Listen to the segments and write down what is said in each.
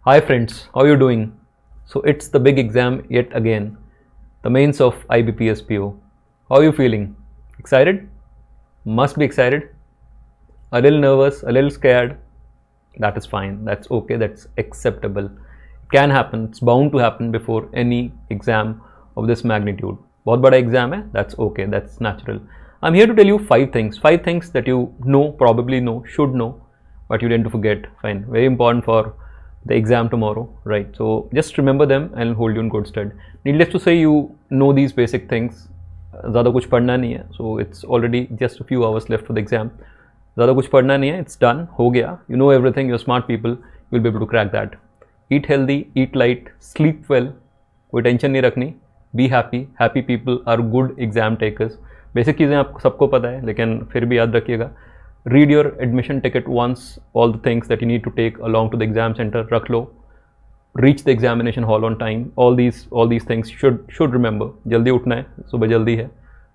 Hi friends, how are you doing? So it's the big exam yet again, the mains of IBPS PO. How are you feeling? Excited? Must be excited. A little nervous, a little scared. That is fine. That's okay. That's acceptable. It can happen. It's bound to happen before any exam of this magnitude. बहुत बड़ा exam है. That's okay. That's natural. I'm here to tell you five things that you know, probably know, should know, but you tend to forget. Fine. Very important for the exam tomorrow, right? So just remember them and hold you in good stead. Needless to say, you know these basic things. ज़्यादा कुछ पढ़ना नहीं है. So it's already just a few hours left for the exam. ज़्यादा कुछ पढ़ना नहीं है. It's done. हो गया. You know everything. You're smart people. You'll be able to crack that. Eat healthy, eat light, sleep well. कोई tension नहीं रखनी. Be happy. Happy people are good exam takers. Basic चीज़ें आपको सबको पता है, लेकिन फिर भी याद रखिएगा. Read your admission ticket once, all the things that you need to take along to the exam center, रख लो. Reach the examination hall on time. All these things should remember. जल्दी उठना है, सुबह जल्दी है.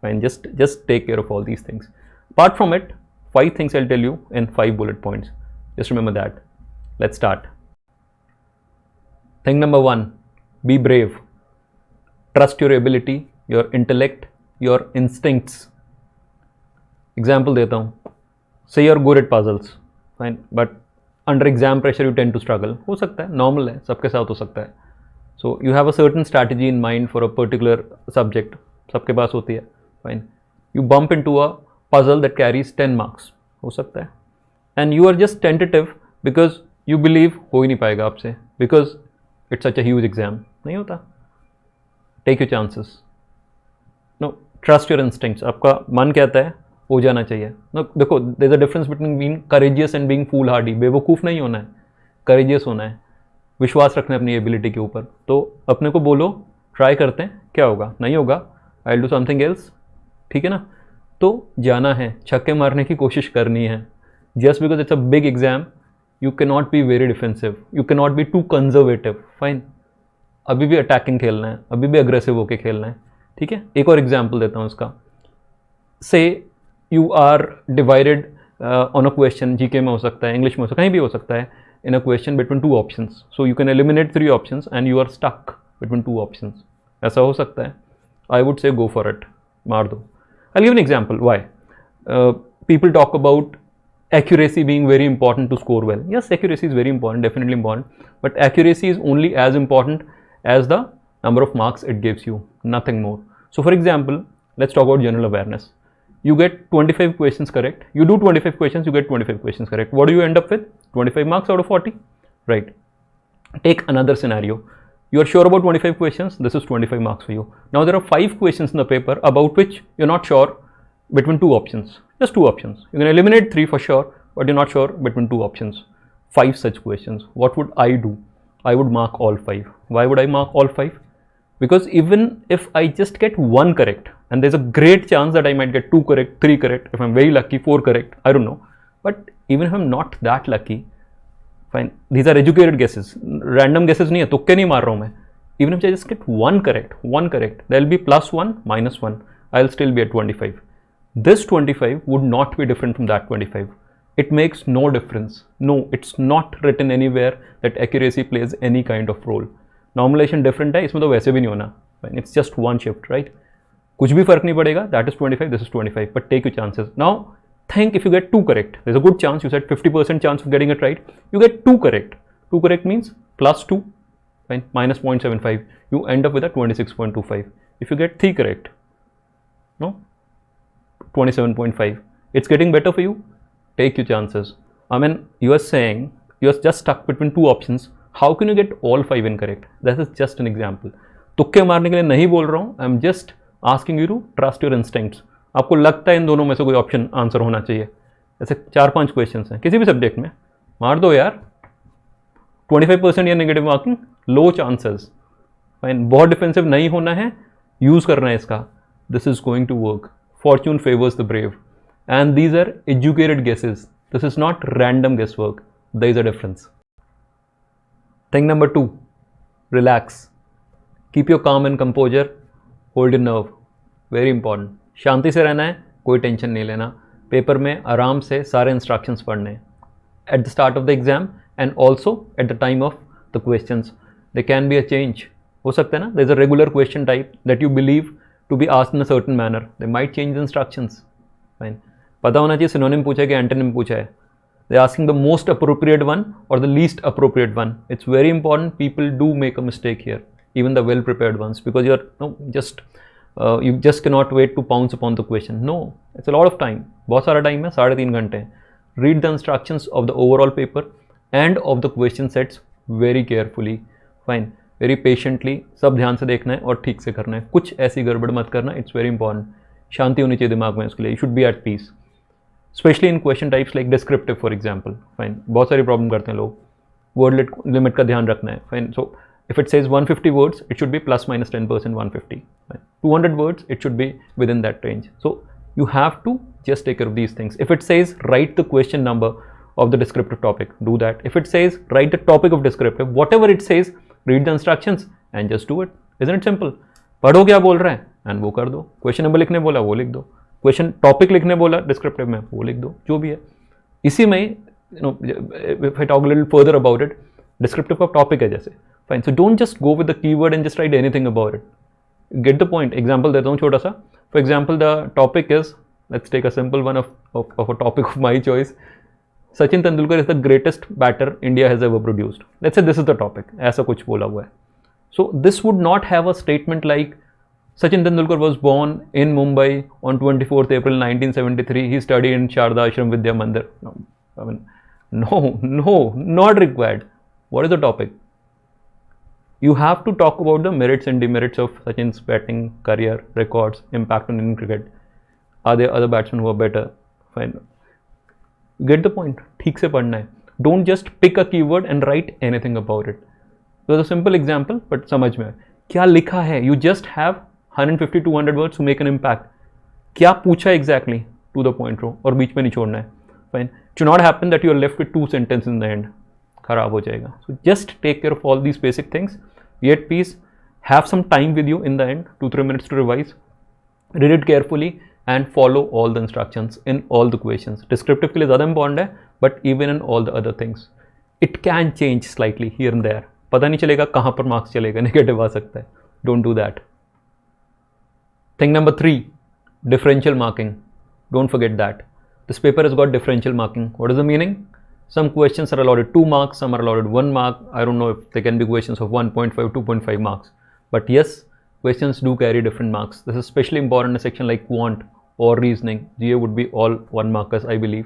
Fine, just take care of all these things. Apart from it, 5 things I'll tell you in 5 bullet points. Just remember that. Let's start. Thing number 1, be brave. Trust your ability, your intellect, your instincts. Example देता हूँ. Say you're good at puzzles, fine, but under exam pressure you tend to struggle. हो सकता है, normal है, सबके साथ हो सकता है. So you have a certain strategy in mind for a particular subject. सबके पास होती है, fine. You bump into a puzzle that carries 10 marks. हो सकता है. And you are just tentative because you believe हो ही नहीं पाएगा आपसे, because it's such a huge exam. नहीं होता. Take your chances. No, trust your instincts. आपका मन कहता है हो जाना चाहिए. No, देखो, there's a difference between being courageous and being foolhardy. बेवकूफ़ नहीं होना है, courageous होना है, विश्वास रखना है अपनी एबिलिटी के ऊपर. तो अपने को बोलो, ट्राई करते हैं, क्या होगा, नहीं होगा, I'll do something else. ठीक है ना. तो जाना है, छक्के मारने की कोशिश करनी है. Just because it's a big exam, you cannot be very defensive, you cannot be too conservative. Fine. अभी भी अटैकिंग खेलना है, अभी भी अग्रेसिव होके खेलना है. ठीक है. एक और एग्जाम्पल देता हूँ इसका. से you are divided on a question, GK में हो सकता है, English में हो सकता है, कहीं भी हो सकता है, in a question between 2 options. So you can eliminate 3 options and you are stuck between 2 options. ऐसा हो सकता है. I would say go for it. मार दो. I'll give an example. Why? People talk about accuracy being very important to score well. Yes, accuracy is very important, definitely important. But accuracy is only as important as the number of marks it gives you, nothing more. So for example, let's talk about general awareness. You get 25 questions correct. You do 25 questions, you get 25 questions correct. What do you end up with? 25 marks out of 40, right? Take another scenario. You are sure about 25 questions. This is 25 marks for you. Now there are 5 questions in the paper about which you're not sure between 2 options. Just 2 options. You can eliminate 3 for sure, but you're not sure between 2 options. 5 such questions. What would I do? I would mark all 5. Why would I mark all 5? Because even if I just get 1 correct, and there's a great chance that I might get 2 correct, 3 correct, if I'm very lucky, 4 correct, I don't know. But even if I'm not that lucky, fine, these are educated guesses, random guesses नहीं है, तुक्के नहीं मार रहा हूँ मैं. Even if I just get 1 correct, there'll be +1, -1, I'll still be at 25. This 25 would not be different from that 25. It makes no difference. No, it's not written anywhere that accuracy plays any kind of role. Normalization different है, इसमें तो वैसे भी नहीं होना. It's just one shift, right? कुछ भी फर्क नहीं पड़ेगा. That is 25, this is 25. But take your chances. Now, think if you get 2 correct. There's a good chance. You said 50% chance of getting it right. You get 2 correct. 2 correct means +2, fine, minus 0.75. You end up with a 26.25. If you get 3 correct, no, 27.5. It's getting better for you. Take your chances. I mean, you are saying you are just stuck between 2 options. How can you get all 5 incorrect? That is just an example. तुक्के मारने के लिए नहीं बोल रहा हूँ. I'm just asking you to trust your instincts. आपको लगता है इन दोनों में से कोई ऑप्शन आंसर होना चाहिए. ऐसे 4-5 क्वेश्चंस हैं किसी भी सब्जेक्ट में. मार दो यार. 25% या नेगेटिव मार्किंग, लो चांसेस. फाइन, बहुत डिफेंसिव नहीं होना है, यूज करना है इसका. This is going to work. Fortune favours the brave. And these are educated guesses. This is not random guess work. There is a difference. Thing number 2, relax. Keep your calm and composure. Hold your nerve. Very important. शांति से रहना है, कोई tension नहीं लेना. Paper में आराम से सारे इंस्ट्रक्शंस पढ़ने. At the start of the exam and also at the time of the questions. There can be a change. हो सकता है ना, there's a regular question type that you believe to be asked in a certain manner. They might change the instructions. Fine. पता होना चाहिए synonym पूछा है कि antonym पूछा है. They're asking the most appropriate one or the least appropriate one. It's very important. People do make a mistake here, even the well-prepared ones, because you just cannot wait to pounce upon the question. No, it's a lot of time. बहुत सारा time है, 3.5 घंटे. Read the instructions of the overall paper and of the question sets very carefully. Fine. Very patiently. सब ध्यान से देखना है और ठीक से करना है. कुछ ऐसी गड़बड़ मत करना. It's very important. शांति होनी चाहिए दिमाग में उसके लिए. You should be at peace. Especially in question types like descriptive, for example. Fine. बहुत सारी प्रॉब्लम करते हैं लोग. Word limit का ध्यान रखना है. Fine. So if it says 150 words, it should be plus minus 10% 150. Fine. 200 words, it should be within that range. So you have to just take care of these things. If it says write the question number of the descriptive topic, do that. If it says write the topic of descriptive, whatever it says, read the instructions and just do it. Isn't it simple? पढ़ो क्या बोल रहा है and वो कर दो. Question number लिखने बोला वो लिख दो. क्वेश्चन टॉपिक लिखने बोला डिस्क्रिप्टिव में वो लिख दो. जो भी है इसी में if I talk a little further about it, descriptive का टॉपिक है जैसे. Fine. So don't just go with the keyword and just write anything about it. Get the point. Example देता हूँ छोटा सा. For example, the topic is, let's take a simple one of a topic of my choice. Sachin Tendulkar is the greatest batter India has ever produced. Let's say this is the topic. ऐसा कुछ बोला हुआ है. So this would not have a statement like Sachin Tendulkar was born in Mumbai on 24th April 1973. He studied in Sharda Ashram Vidya Mandir. No, I mean, no, not required. What is the topic? You have to talk about the merits and demerits of Sachin's batting career, records, impact on Indian cricket. Are there other batsmen who are better? Fine. Get the point. ठीक से पढ़ना है. Don't just pick a keyword and write anything about it. So it's a simple example, but समझ में क्या लिखा है. You just have 150-200 words to make an impact. क्या पूछा exactly to the point रो और बीच में नहीं छोड़ना है. Fine. It should not happen that you are left with 2 sentences in the end. खराब हो जाएगा. So just take care of all these basic things. Be at peace. Have some time with you in the end, 2-3 minutes to revise. Read it carefully and follow all the instructions in all the questions. Descriptive के लिए ज़्यादा important है, but even in all the other things, it can change slightly here and there. पता नहीं चलेगा कहाँ पर marks चलेगा, negative आ सकता है. Don't do that. Thing number 3, differential marking. Don't forget that. This paper has got differential marking. What is the meaning? Some questions are allotted 2 marks, some are allotted 1 mark. I don't know if there can be questions of 1.5, 2.5 marks. But yes, questions do carry different marks. This is especially important in a section like quant or reasoning. GA would be all 1 markers, I believe.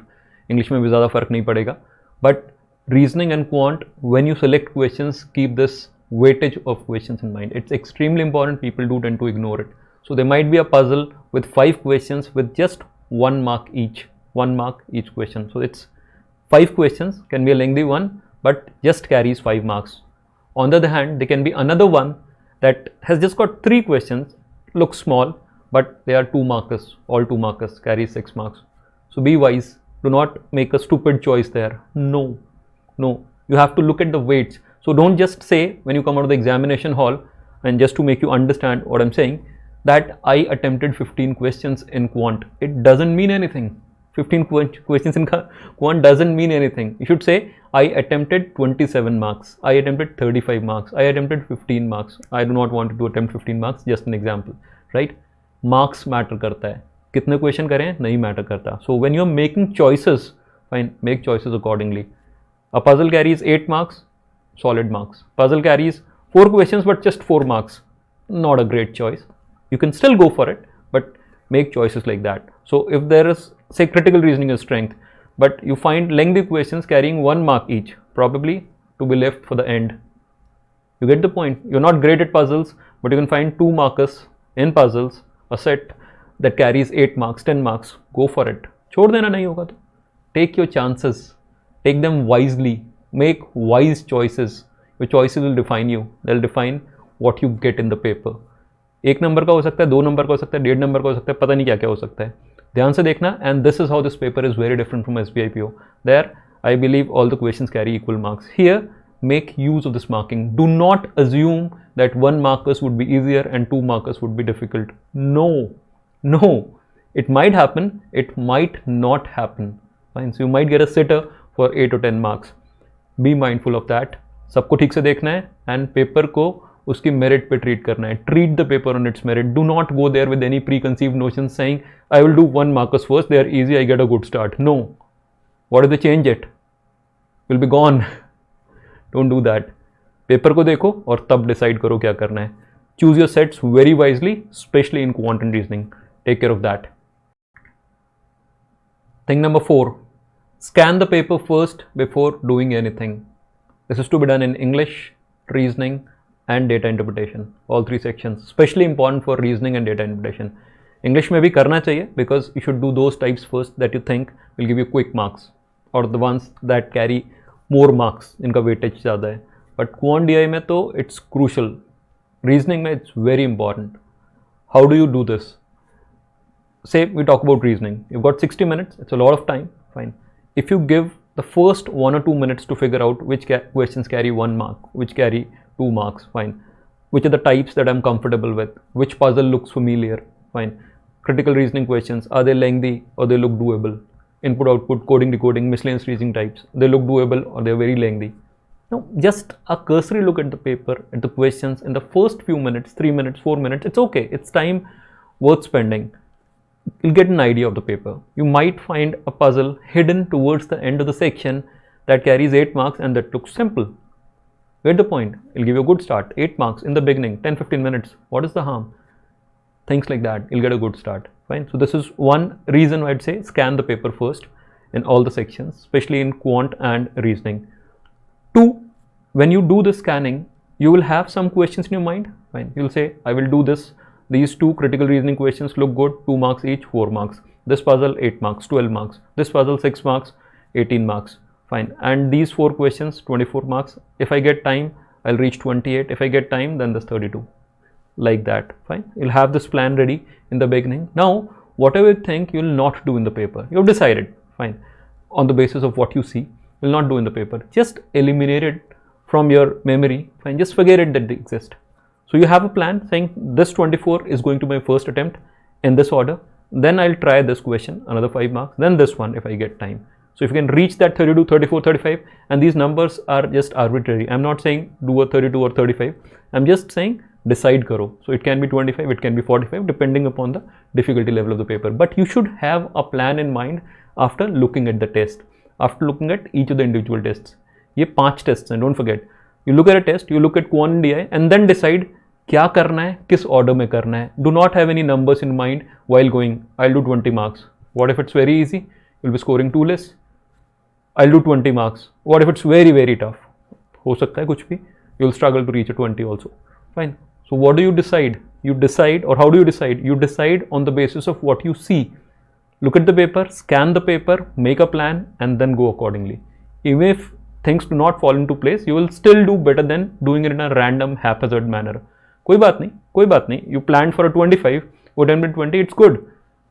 English में भी ज़्यादा फर्क नहीं पड़ेगा. But reasoning and quant, when you select questions, keep this weightage of questions in mind. It's extremely important. People do tend to ignore it. So there might be a puzzle with 5 questions with just 1 mark each. 1 mark each question. So it's 5 questions, can be a lengthy one, but just carries 5 marks. On the other hand, there can be another one that has just got 3 questions, looks small, but they are 2 markers, all 2 markers, carries 6 marks. So be wise, do not make a stupid choice there. No, you have to look at the weights. So don't just say when you come out of the examination hall, and just to make you understand what I'm saying, that I attempted 15 questions in quant. It doesn't mean anything. 15 questions in quant doesn't mean anything. You should say I attempted 27 marks, I attempted 35 marks, I attempted 15 marks. I do not want to attempt 15 marks, just an example, right? Marks matter करता है. कितने question करें नहीं matter करता. So when you're making choices, fine, make choices accordingly. A puzzle carries 8 marks, solid marks. Puzzle carries 4 questions but just 4 marks, not a great choice. You can still go for it, but make choices like that. So if there is, say, critical reasoning is strength, but you find lengthy questions carrying 1 mark each, probably to be left for the end. You get the point. You're not great at puzzles, but you can find 2 markers in puzzles, a set that carries 8 marks, 10 marks. Go for it. छोड़ देना नहीं होगा तो. Take your chances. Take them wisely. Make wise choices. Your choices will define you. They'll define what you get in the paper. 1 number का हो सकता है, 2 number का हो सकता है, 1.5 नंबर का हो सकता है, पता नहीं क्या क्या हो सकता है. ध्यान से देखना. And this is how this paper is very different from SBIPO. There, I believe all the questions carry equal marks. Here, make use of this marking. Do not assume that 1 markers would be easier and 2 markers would be difficult. No. It might happen. It might not happen. Fine. So you might get a sitter for 8 or 10 marks. Be mindful of that. सबको ठीक से देखना है and paper को उसकी merit पे treat करना है. Treat the paper on its merit. Do not go there with any preconceived notion saying I will do 1 markers first, they are easy, I get a good start. No. What if they change it? Will be gone. Don't do that. Paper को देखो और तब decide करो क्या करना है. Choose your sets very wisely, especially in quant and reasoning. Take care of that. Thing number 4, scan the paper first before doing anything. This is to be done in English, reasoning and data interpretation. All 3 sections, especially important for reasoning and data interpretation. English में भी करना चाहिए because you should do those types first that you think will give you quick marks, or the ones that carry more marks, इनका weightage ज़्यादा है. But Quant DI में तो it's crucial. Reasoning में it's very important. How do you do this? Say we talk about reasoning. You've got 60 minutes. It's a lot of time. Fine. If you give the first 1 or 2 minutes to figure out which questions carry 1 mark, which carry 2 marks, fine. Which are the types that I'm comfortable with? Which puzzle looks familiar? Fine. Critical reasoning questions, are they lengthy or they look doable? Input, output, coding, decoding, miscellaneous reasoning types, they look doable or they're very lengthy. Now, just a cursory look at the paper, at the questions in the first few minutes, 3 minutes, 4 minutes, it's okay. It's time worth spending. You'll get an idea of the paper. You might find a puzzle hidden towards the end of the section that carries 8 marks and that looks simple. Get the point. It'll give you a good start. 8 marks in the beginning, 10-15 minutes. What is the harm? Things like that. You'll get a good start. Fine. So this is one reason why I'd say scan the paper first in all the sections, especially in quant and reasoning. 2, when you do the scanning, you will have some questions in your mind. Fine. You'll say, I will do this. These 2 critical reasoning questions look good. 2 marks each, 4 marks. This puzzle, 8 marks, 12 marks. This puzzle, 6 marks, 18 marks. Fine. And these 4 questions, 24 marks. If I get time, I'll reach 28. If I get time, then there's 32. Like that. Fine. You'll have this plan ready in the beginning. Now, whatever you think you'll not do in the paper, you've decided. Fine. On the basis of what you see, you'll not do in the paper. Just eliminate it from your memory. Fine. Just forget it that they exist. So you have a plan saying this 24 is going to be my first attempt in this order. Then I'll try this question, another 5 marks. Then this one if I get time. So if you can reach that 32, 34, 35, and these numbers are just arbitrary. I'm not saying do a 32 or 35. I'm just saying decide karo. So it can be 25, it can be 45, depending upon the difficulty level of the paper. But you should have a plan in mind after looking at the test, after looking at each of the individual tests. ये 5 tests and don't forget, you look at a test, you look at quant DI and then decide क्या करना है, किस order में करना है. Do not have any numbers in mind while going, I'll do 20 marks. What if it's very easy? You'll be scoring 2 less. I'll do 20 marks. What if it's very, very tough? हो सकता है कुछ भी. You'll struggle to reach a 20 also. Fine. So what do you decide? You decide, or how do you decide? You decide on the basis of what you see. Look at the paper, scan the paper, make a plan, and then go accordingly. Even if things do not fall into place, you will still do better than doing it in a random, haphazard manner. कोई बात नहीं, कोई बात नहीं. You planned for a 25, go 10 with 20, it's good.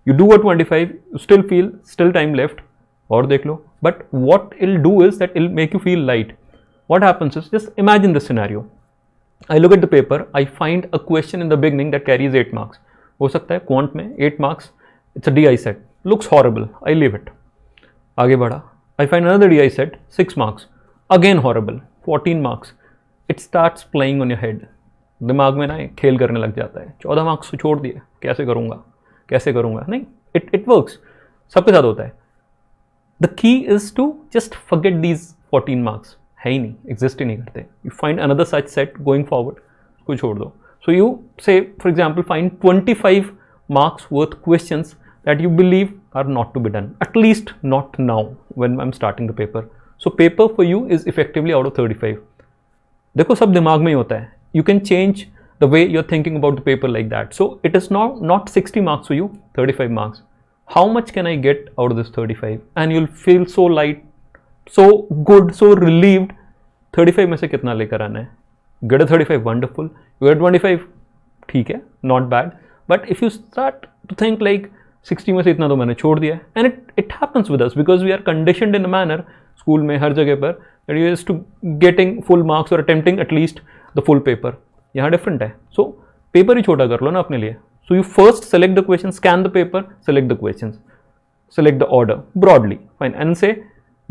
You do a 25, you still feel, still time left, और देख लो. But what it'll do is that it'll make you feel light. What happens is, just imagine this scenario. I look at the paper, I find a question in the beginning that carries 8 marks. हो सकता है quant में 8 marks, it's a DI set. Looks horrible, I leave it. आगे बढ़ा. I find another DI set, 6 marks. Again horrible, 14 marks. It starts playing on your head. दिमाग में ना खेल करने लग जाता है. 14 marks छोड़ दिए, कैसे करूँगा नहीं. It works. सबके साथ होता है. The key is to just forget these 14 marks. है ही नहीं, एग्जिस्ट ही नहीं करते. You find another such set going forward, उसको छोड़ दो. सो यू से for example find 25 marks worth questions that you believe are not to be done, at least not now when I'm starting the paper. So paper for you is effectively out of 35. देखो सब दिमाग में ही होता है. You can change the way you're thinking about the paper like that. So it is now not 60 marks for you, 35 marks. How much can I get out of this 35? And you'll feel so light, so good, so relieved. 35 में से कितना लेकर आना है? Get a 35, wonderful. You get 25, ठीक है, not bad. But if you start to think like 60 में से इतना तो मैंने छोड़ दिया है, and it happens with us because we are conditioned in a manner, school में हर जगह पर, that you used to getting full marks or attempting at least the full paper. यहाँ different है. So paper ही छोटा कर लो ना अपने लिए. So you first select the questions, scan the paper, select the questions, select the order broadly, fine, and say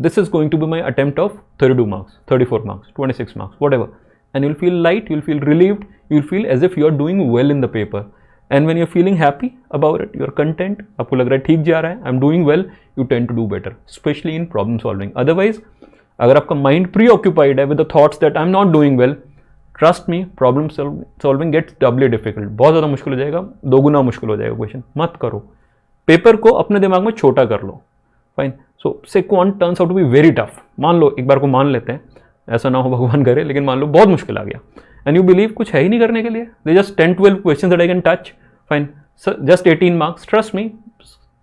this is going to be my attempt of 32 marks, 34 marks, 26 marks, whatever. And you'll feel light, you'll feel relieved, you'll feel as if you're doing well in the paper. And when you're feeling happy about it, you're content, आपको लग रहा है ठीक जा रहा है, I'm doing well, you tend to do better, especially in problem solving. Otherwise, अगर आपका mind preoccupied है with the thoughts that I'm not doing well, trust me, problem solving gets doubly difficult. बहुत ज़्यादा मुश्किल हो जाएगा, दोगुना मुश्किल हो जाएगा क्वेश्चन. मत करो. पेपर को अपने दिमाग में छोटा कर लो. Fine. So say quant turns out to be very tough. मान लो, एक बार को मान लेते हैं, ऐसा ना हो भगवान करे, लेकिन मान लो बहुत मुश्किल आ गया एंड यू बिलीव कुछ है ही नहीं करने के लिए. They just 10-12 question that I can touch. Fine. Just 18 marks. Trust me,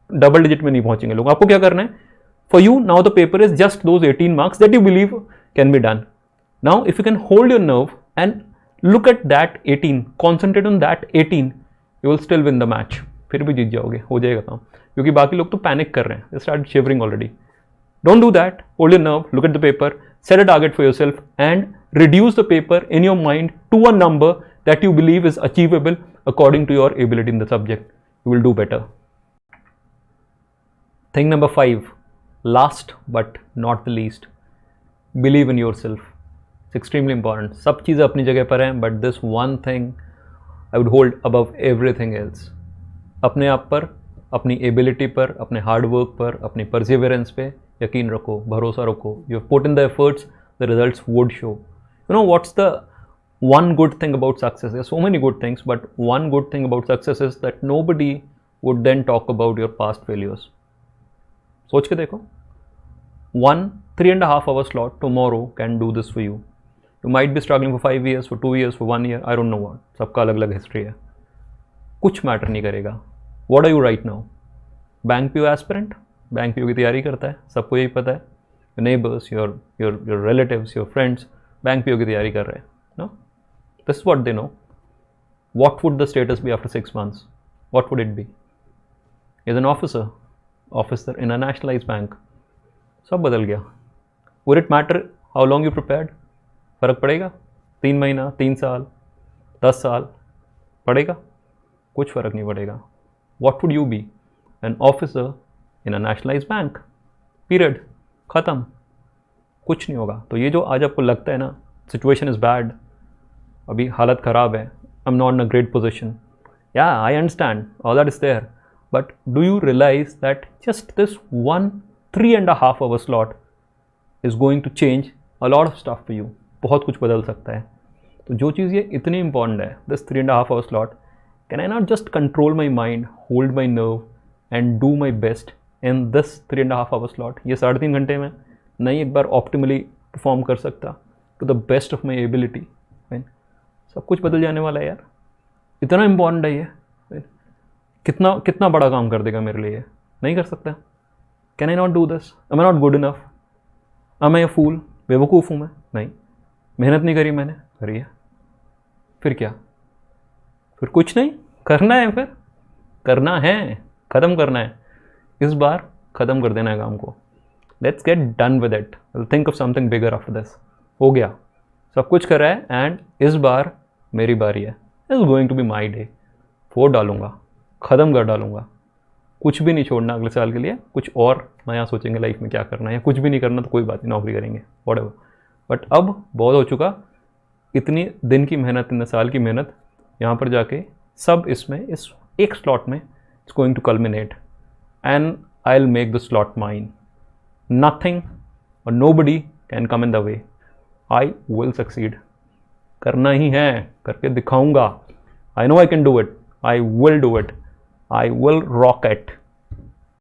double digit में नहीं पहुंचेंगे लोग. आपको क्या करना है? For you now the paper is just those 18 marks that you believe can be done. Now if you can hold your nerve and look at that 18, concentrate on that 18, you will still win the match. फिर भी जीत जाओगे, हो जाएगा काम. क्योंकि बाकी लोग तो पैनिक कर रहे हैं, they start shivering already. Don't do that. Hold your nerve, look at the paper, set a target for yourself and reduce the paper in your mind to a number that you believe is achievable according to your ability in the subject. You will do better. Thing number 5, last but not the least, believe in yourself. It's extremely important. सब चीज़ें अपनी जगह पर हैं, but this one thing I would hold above everything else. अपने आप पर, अपनी ability पर, अपने hard work पर, अपनी perseverance पे यकीन रखो, भरोसा रखो. You have put in the efforts, the results would show. You know what's the one good thing about success? There are so many good things, but one good thing about success is that nobody would then talk about your past failures. सोच के देखो. 3.5 hour slot tomorrow can do this for you. You might be struggling for 5 years, for 2 years, for 1 year, I don't know what. सबका अलग अलग history है. कुछ matter नहीं करेगा. What are you right now? Bank PO aspirant, bank PO की तैयारी करता है, सबको यही पता है. Your neighbours, your relatives, your friends bank PO की तैयारी कर रहे हैं. No, this is what they know. What would the status be after 6 months? What would it be? As an officer in a nationalise bank. सब बदल गया. Would it matter how long you prepared? फ़र्क पड़ेगा? 3 महीना, 3 साल, 10 साल पड़ेगा? कुछ फ़र्क नहीं पड़ेगा. What would you be? An officer in a nationalise bank. Period. ख़त्म. कुछ नहीं होगा. तो ये जो आज आपको लगता है ना, सिचुएशन इज़ बैड, अभी हालत ख़राब है, I am not in a great position, yeah I understand all that is there, but do you realise that just this 3.5 hour slot is going to change a lot of stuff for you. बहुत कुछ बदल सकता है. तो जो चीज़ ये इतनी important है, this 3.5 hour slot, can I not just control my mind, hold my nerve and do my best in this 3.5 hour slot? ये 3.5 घंटे में नहीं एक बार ऑप्टिमली परफॉर्म कर सकता to the best of my ability. सब कुछ बदल जाने वाला है यार. इतना इम्पॉर्टेंट है ये. कितना कितना बड़ा काम कर देगा मेरे लिए. नहीं कर सकता. Can I not do this? Am I not good enough? Am I a fool? बेवकूफ़ हूँ मैं? नहीं. मेहनत नहीं करी मैंने? करी है. फिर क्या? फिर कुछ नहीं करना है. फिर करना है, ख़त्म करना है. इस बार ख़त्म कर देना है काम को. Let's get done with it. Think of something bigger after this. हो गया, सब कुछ करा है एंड इस बार मेरी बारी है. Is going to be my day. फोड़ डालूंगा, ख़त्म कर डालूंगा. कुछ भी नहीं छोड़ना अगले साल के लिए. कुछ और नया सोचेंगे लाइफ में क्या करना है, या कुछ भी नहीं करना तो कोई बात नहीं, नौकरी करेंगे, व्हाटएवर. बट अब बहुत हो चुका. इतनी दिन की मेहनत, इतने साल की मेहनत, यहाँ पर जाके सब इसमें, इस एक स्लॉट में it's going to culminate and I'll make the slot mine. Nothing or nobody can come in the way. I will succeed. करना ही है, करके दिखाऊंगा. I know I can do it. I will do it. I will rock it.